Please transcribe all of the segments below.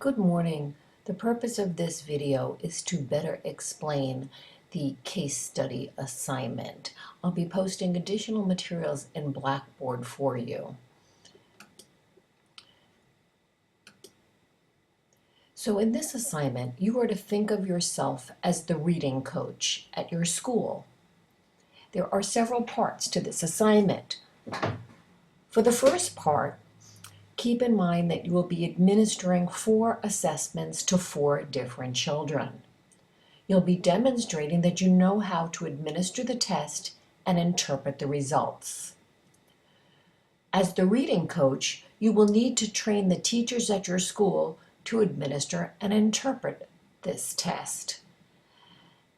Good morning. The purpose of this video is to better explain the case study assignment. I'll be posting additional materials in Blackboard for you. So in this assignment, you are to think of yourself as the reading coach at your school. There are several parts to this assignment. For the first part, keep in mind that you will be administering 4 assessments to 4 different children. You'll be demonstrating that you know how to administer the test and interpret the results. As the reading coach, you will need to train the teachers at your school to administer and interpret this test.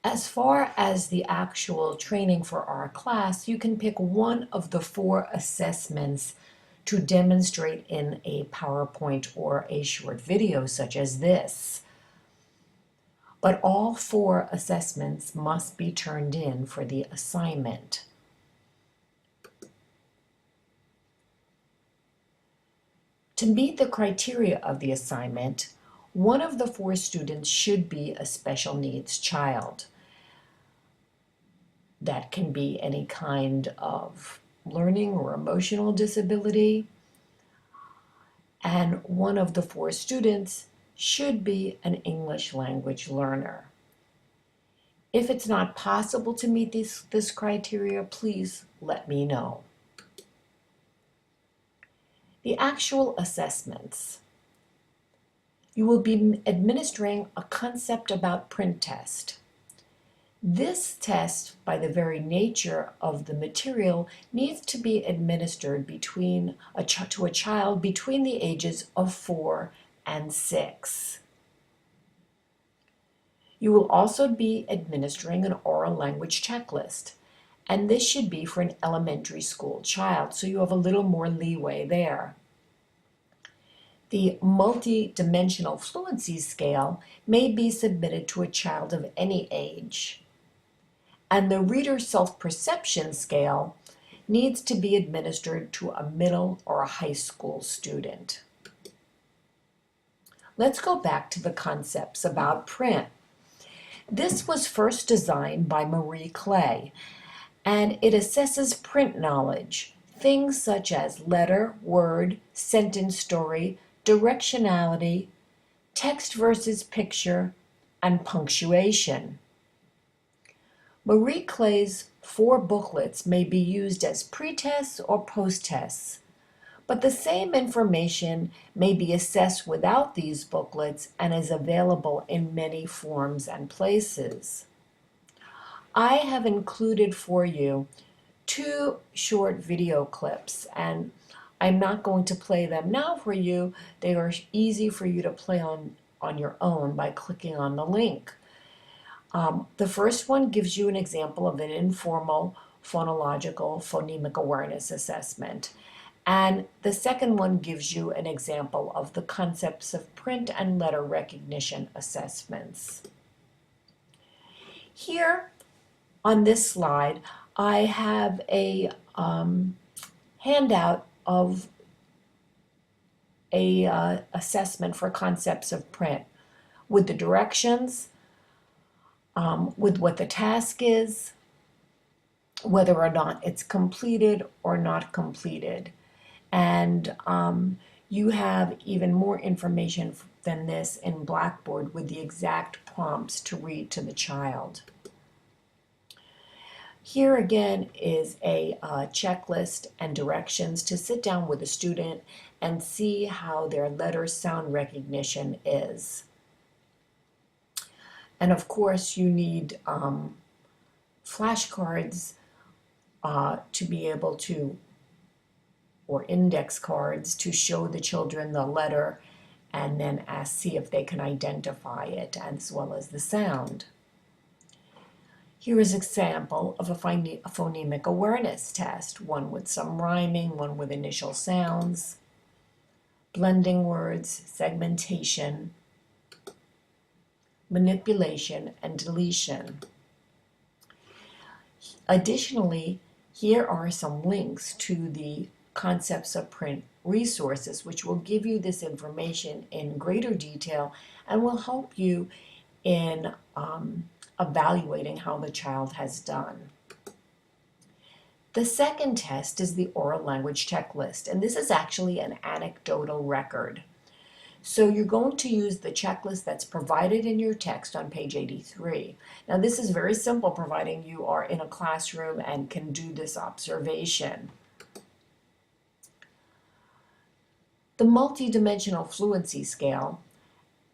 As far as the actual training for our class, you can pick one of the 4 assessments to demonstrate in a PowerPoint or a short video such as this. But all 4 assessments must be turned in for the assignment. To meet the criteria of the assignment, one of the 4 students should be a special needs child. That can be any kind of learning or emotional disability. And one of the 4 students should be an English language learner. If it's not possible to meet this criteria, please let me know. The actual assessments. You will be administering a concept about print test. This test, by the very nature of the material, needs to be administered to a child between the ages of 4 and 6. You will also be administering an oral language checklist, and this should be for an elementary school child, so you have a little more leeway there. The Multidimensional Fluency scale may be submitted to a child of any age, and the Reader Self-Perception scale needs to be administered to a middle or a high school student. Let's go back to the concepts about print. This was first designed by Marie Clay, and it assesses print knowledge, things such as letter, word, sentence story, directionality, text versus picture, and punctuation. Marie Clay's 4 booklets may be used as pre-tests or post-tests, but the same information may be assessed without these booklets and is available in many forms and places. I have included for you 2 short video clips, and I'm not going to play them now for you. They are easy for you to play on your own by clicking on the link. The first one gives you an example of an informal phonological phonemic awareness assessment. And the second one gives you an example of the concepts of print and letter recognition assessments. Here on this slide, I have a handout of a assessment for concepts of print with the directions, with what the task is, whether or not it's completed or not completed. And you have even more information than this in Blackboard with the exact prompts to read to the child. Here again is a checklist and directions to sit down with a student and see how their letter sound recognition is. And of course you need flashcards to be able to, or index cards to show the children the letter and then see if they can identify it as well as the sound. Here is an example of a phonemic awareness test, one with some rhyming, one with initial sounds, blending words, segmentation, manipulation, and deletion. Additionally, here are some links to the concepts of print resources which will give you this information in greater detail and will help you in evaluating how the child has done. The second test is the oral language checklist, and this is actually an anecdotal record. So you're going to use the checklist that's provided in your text on page 83. Now this is very simple, providing you are in a classroom and can do this observation. The multidimensional fluency scale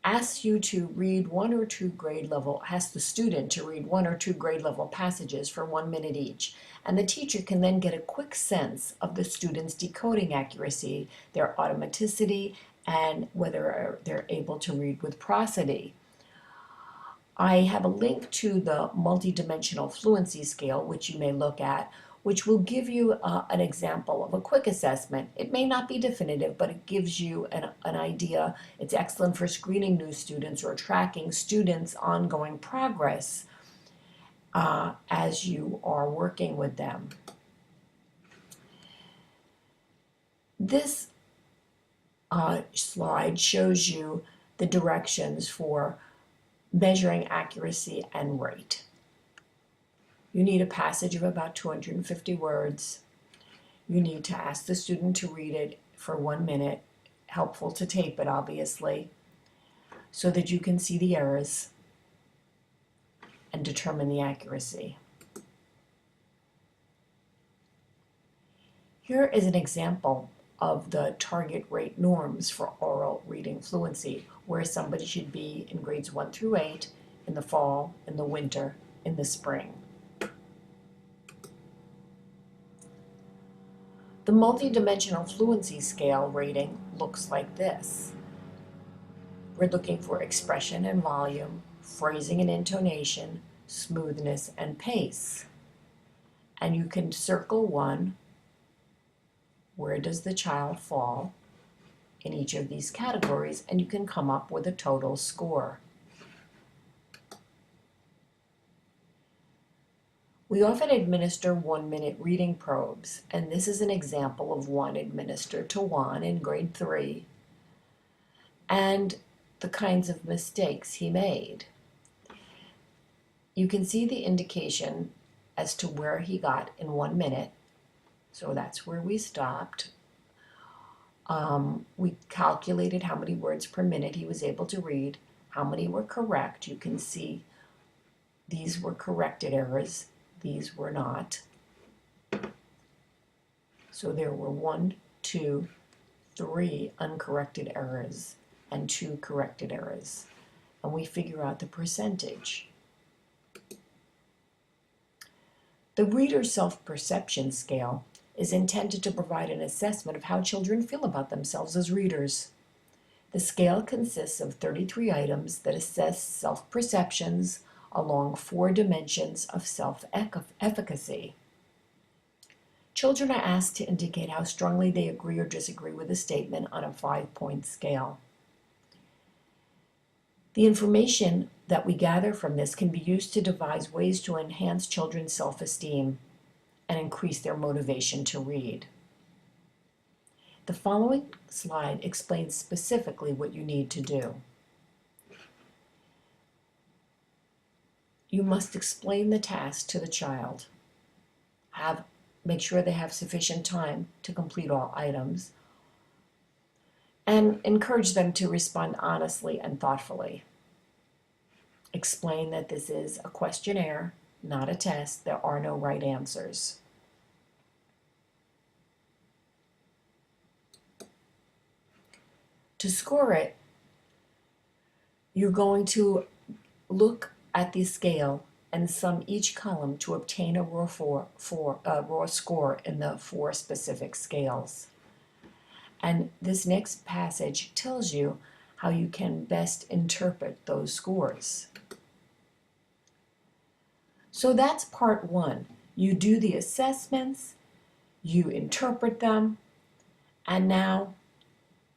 asks you to read asks the student to read 1 or 2 grade level passages for 1 minute each. And the teacher can then get a quick sense of the student's decoding accuracy, their automaticity, and whether they're able to read with prosody. I have a link to the multidimensional fluency scale, which you may look at, which will give you an example of a quick assessment. It may not be definitive, but it gives you an idea. It's excellent for screening new students or tracking students' ongoing progress as you are working with them. This slide shows you the directions for measuring accuracy and rate. You need a passage of about 250 words. You need to ask the student to read it for 1 minute. Helpful to tape it, obviously, so that you can see the errors and determine the accuracy. Here is an example of the target rate norms for oral reading fluency, where somebody should be in grades 1 through 8 in the fall, in the winter, in the spring. The multidimensional fluency scale rating looks like this. We're looking for expression and volume, phrasing and intonation, smoothness and pace. And you can circle 1. Where does the child fall in each of these categories? And you can come up with a total score. We often administer 1-minute reading probes, and this is an example of one administered to Juan in grade 3, and the kinds of mistakes he made. You can see the indication as to where he got in 1 minute, so that's where we stopped. We calculated how many words per minute he was able to read, how many were correct. You can see these were corrected errors. These were not. So there were 1, 2, 3 uncorrected errors and 2 corrected errors. And we figure out the percentage. The reader self-perception scale is intended to provide an assessment of how children feel about themselves as readers. The scale consists of 33 items that assess self-perceptions along 4 dimensions of self-efficacy. Children are asked to indicate how strongly they agree or disagree with a statement on a 5-point scale. The information that we gather from this can be used to devise ways to enhance children's self-esteem and increase their motivation to read. The following slide explains specifically what you need to do. You must explain the task to the child. Make sure they have sufficient time to complete all items, and encourage them to respond honestly and thoughtfully. Explain that this is a questionnaire, not a test. There are no right answers. To score it, you're going to look at the scale and sum each column to obtain a raw score in the 4 specific scales. And this next passage tells you how you can best interpret those scores. So that's part 1. You do the assessments, you interpret them, and now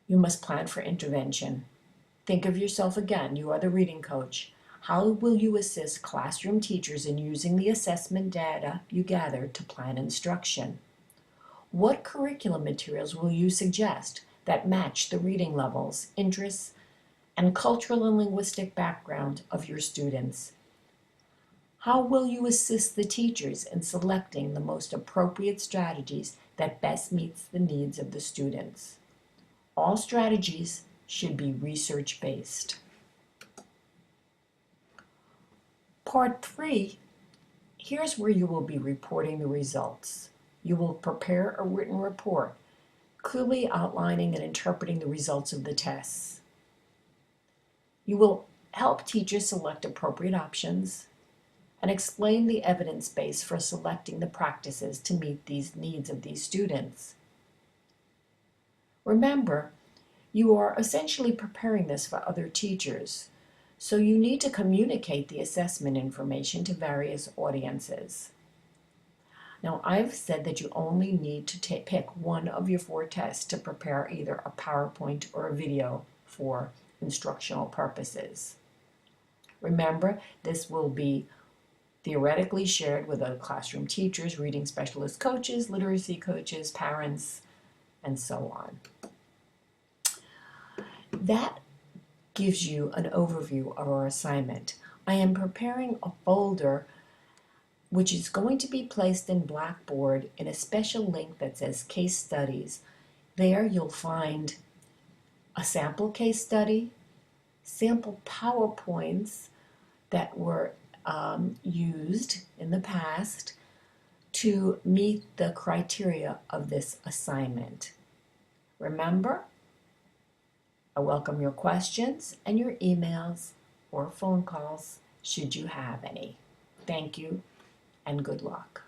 you must plan for intervention. Think of yourself again. You are the reading coach. How will you assist classroom teachers in using the assessment data you gathered to plan instruction? What curriculum materials will you suggest that match the reading levels, interests, and cultural and linguistic background of your students? How will you assist the teachers in selecting the most appropriate strategies that best meets the needs of the students? All strategies should be research-based. Part 3, here's where you will be reporting the results. You will prepare a written report, clearly outlining and interpreting the results of the tests. You will help teachers select appropriate options and explain the evidence base for selecting the practices to meet these needs of these students. Remember, you are essentially preparing this for other teachers, so you need to communicate the assessment information to various audiences. Now, I've said that you only need to pick one of your 4 tests to prepare either a PowerPoint or a video for instructional purposes. Remember, this will be theoretically shared with other classroom teachers, reading specialist coaches, literacy coaches, parents, and so on. That gives you an overview of our assignment. I am preparing a folder which is going to be placed in Blackboard in a special link that says Case Studies. There you'll find a sample case study, sample PowerPoints that were used in the past to meet the criteria of this assignment. Remember, I welcome your questions and your emails or phone calls should you have any. Thank you and good luck.